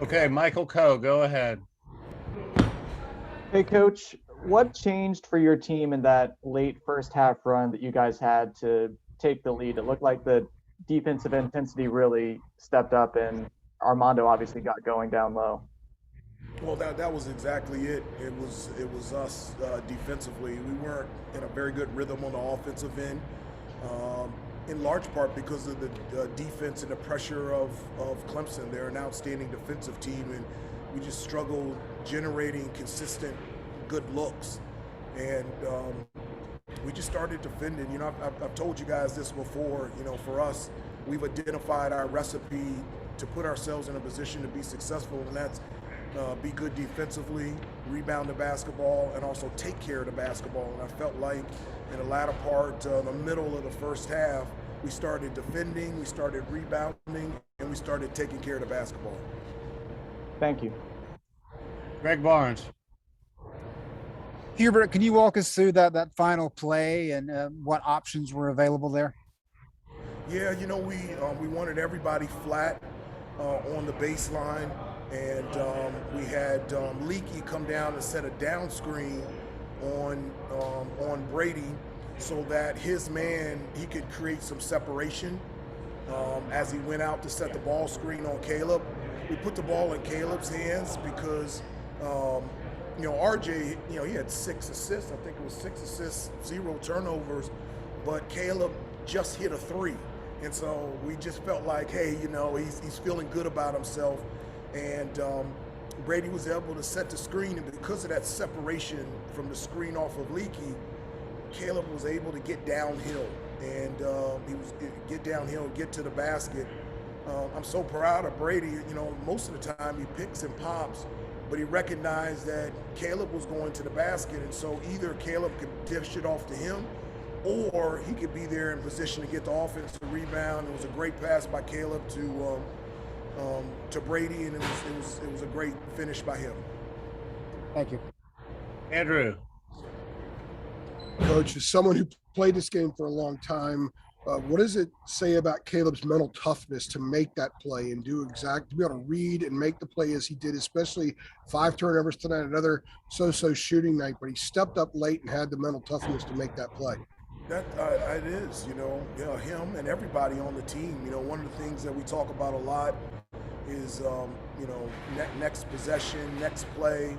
Okay, Michael Coe, go ahead. Hey, Coach, what changed for your team in that late first half run that you guys had to take the lead? It looked like the defensive intensity really stepped up, and Armando obviously got going down low. Well, that was exactly it. It was us defensively. We weren't in a very good rhythm on the offensive end, um, in large part because of the defense and the pressure of Clemson. They're an outstanding defensive team, and we just struggled generating consistent good looks. And we just started defending. I've told you guys this before. For us, we've identified our recipe to put ourselves in a position to be successful, and that's be good defensively, rebound the basketball, and also take care of the basketball. And I felt like in the latter part, the middle of the first half, we started defending, we started rebounding, and we started taking care of the basketball. Thank you. Greg Barnes. Hubert, can you walk us through that final play and what options were available there? Yeah, we wanted everybody flat on the baseline, and we had Leaky come down and set a down screen on Brady, so that his man, he could create some separation as he went out to set the ball screen on Caleb. We put the ball in Caleb's hands because RJ, he had 6 assists. I think it was 6 assists, 0 turnovers, but Caleb just hit a 3. And so we just felt like, hey, he's feeling good about himself. And Brady was able to set the screen, and because of that separation from the screen off of Leaky, Caleb was able to get downhill. And get downhill, get to the basket. I'm so proud of Brady. Most of the time he picks and pops, but he recognized that Caleb was going to the basket, and so either Caleb could dish it off to him, or he could be there in position to get the offensive rebound. It was a great pass by Caleb to Brady, and it was a great finish by him. Thank you. Andrew. Coach, as someone who played this game for a long time, what does it say about Caleb's mental toughness to make that play and to be able to read and make the play as he did, especially 5 turnovers tonight, another so-so shooting night, but he stepped up late and had the mental toughness to make that play? That it is, him and everybody on the team. One of the things that we talk about a lot is, next possession, next play,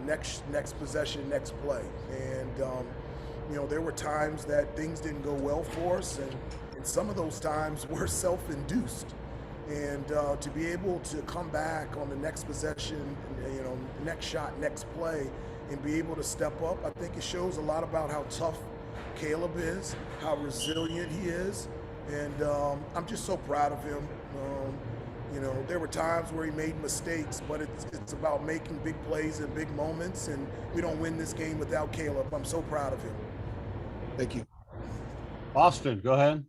next possession, next play. And, there were times that things didn't go well for us, and some of those times were self-induced. And to be able to come back on the next possession, next shot, next play, and be able to step up, I think it shows a lot about how tough Caleb is, how resilient he is, and I'm just so proud of him. There were times where he made mistakes, but it's about making big plays and big moments, and we don't win this game without Caleb. I'm so proud of him. Thank you. Austin, go ahead.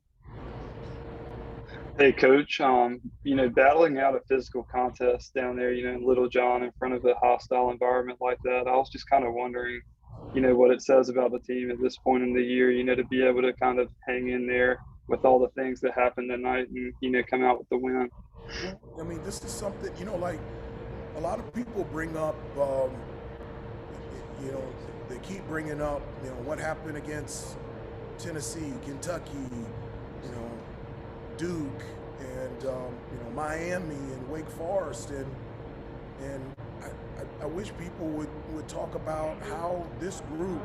Hey, Coach. Battling out a physical contest down there, in Little John in front of a hostile environment like that, I was just kind of wondering, what it says about the team at this point in the year, to be able to kind of hang in there with all the things that happened tonight and, come out with the win. I mean, this is something, like a lot of people bring up, they keep bringing up, what happened against Tennessee, Kentucky, Duke, and Miami and Wake Forest, and I wish people would talk about how this group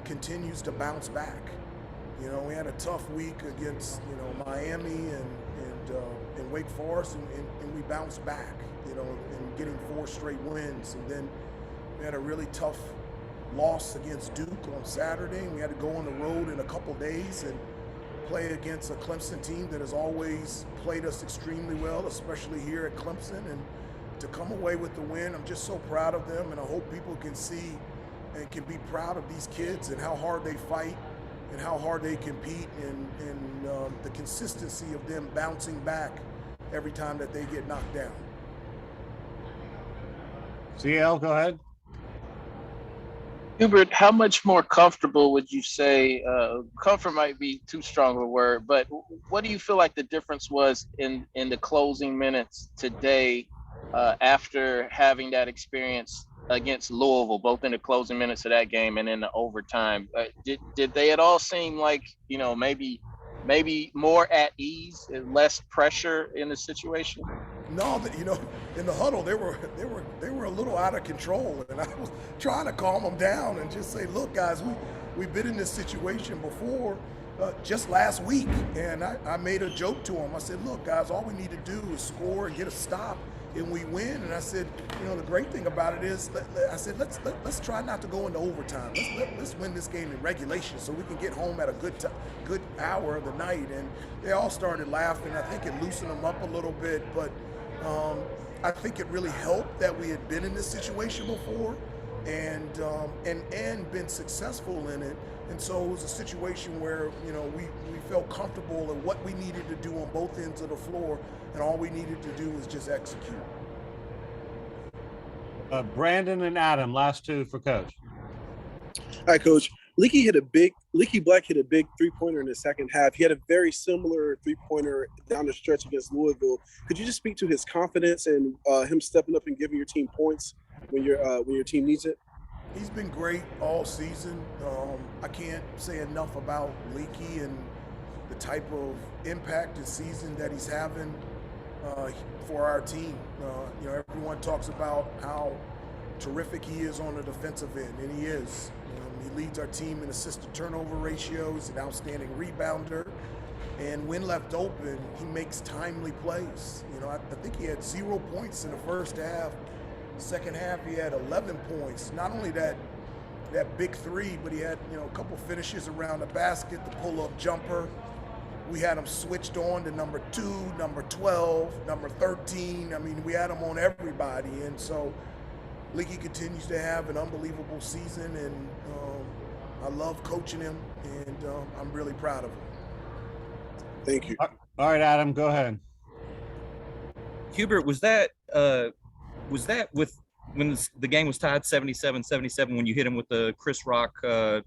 continues to bounce back. We had a tough week against Miami and Wake Forest, and we bounced back, and getting 4 straight wins, and then we had a really tough loss against Duke on Saturday, and we had to go on the road in a couple days and play against a Clemson team that has always played us extremely well, especially here at Clemson. And to come away with the win, I'm just so proud of them, and I hope people can see and can be proud of these kids and how hard they fight and how hard they compete, and the consistency of them bouncing back every time that they get knocked down. CL, go ahead. Hubert, how much more comfortable would you say? Comfort might be too strong of a word, but what do you feel like the difference was in the closing minutes today, after having that experience against Louisville, both in the closing minutes of that game and in the overtime? Did they at all seem like, maybe more at ease and less pressure in the situation? No, that in the huddle they were a little out of control, and I was trying to calm them down and just say, look, guys, we've been in this situation before, just last week, and I made a joke to them. I said, look, guys, all we need to do is score and get a stop, and we win. And I said, the great thing about it is, I said, let's try not to go into overtime. Let's win this game in regulation so we can get home at a good hour of the night. And they all started laughing. I think it loosened them up a little bit, but I think it really helped that we had been in this situation before and been successful in it. And so it was a situation where, we felt comfortable in what we needed to do on both ends of the floor, and all we needed to do was just execute. Brandon and Adam, last two for Coach. All right, Coach. Leaky Black hit a big three-pointer in the second half. He had a very similar three-pointer down the stretch against Louisville. Could you just speak to his confidence and him stepping up and giving your team points when your team needs it? He's been great all season. I can't say enough about Leaky and the type of impact this season that he's having for our team. Everyone talks about how terrific he is on the defensive end, and he is. He leads our team in assist to turnover ratio. He's an outstanding rebounder, and when left open, he makes timely plays. I think he had 0 points in the first half. Second half, he had 11 points. Not only that big three, but he had a couple finishes around the basket, the pull-up jumper. We had him switched on to number 2, number 12, number 13. I mean, we had him on everybody, and so Leaky continues to have an unbelievable season, and I love coaching him, and I'm really proud of him. Thank you. All right, Adam, go ahead. Hubert, was that with when the game was tied 77-77 when you hit him with the Chris Rock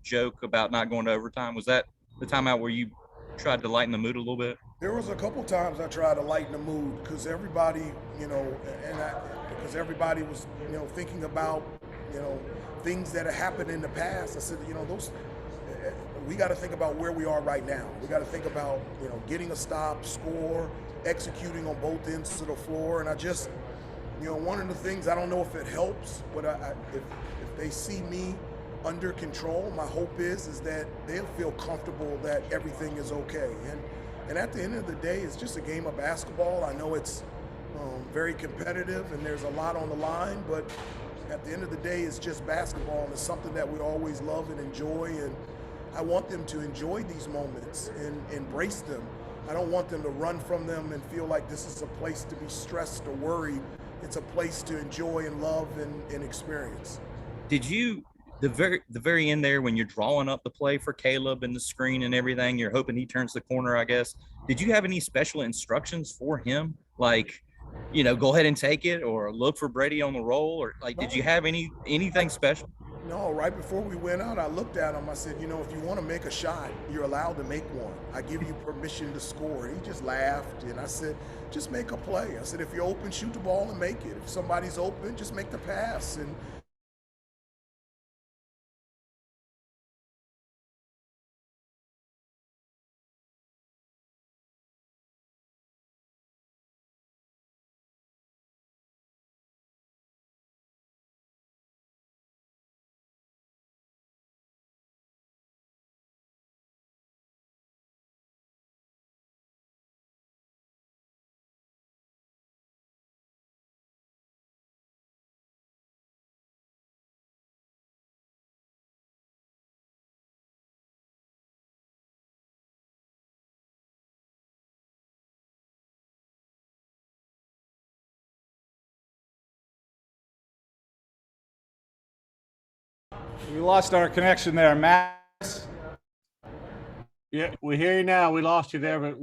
joke about not going to overtime? Was that the timeout where you tried to lighten the mood a little bit? There was a couple times I tried to lighten the mood because everybody, because everybody was, thinking about, things that have happened in the past. I said, we got to think about where we are right now. We got to think about, getting a stop, score, executing on both ends of the floor. And I just, one of the things, I don't know if it helps, but if they see me under control, my hope is that they'll feel comfortable that everything is okay. And at the end of the day, it's just a game of basketball. I know it's very competitive and there's a lot on the line, but at the end of the day, it's just basketball, and it's something that we always love and enjoy. And I want them to enjoy these moments and embrace them. I don't want them to run from them and feel like this is a place to be stressed or worried. It's a place to enjoy and love and experience. Did you, the very end there, when you're drawing up the play for Caleb and the screen and everything, you're hoping he turns the corner, I guess. Did you have any special instructions for him? Like, go ahead and take it, or look for Brady on the roll, or did you have anything special? No, right before we went out, I looked at him. I said, if you want to make a shot, you're allowed to make one. I give you permission to score. He just laughed, and I said, just make a play. I said, if you're open, shoot the ball and make it. If somebody's open, just make the pass. And We lost our connection there, Matt. Yeah, we hear you now. We lost you there, but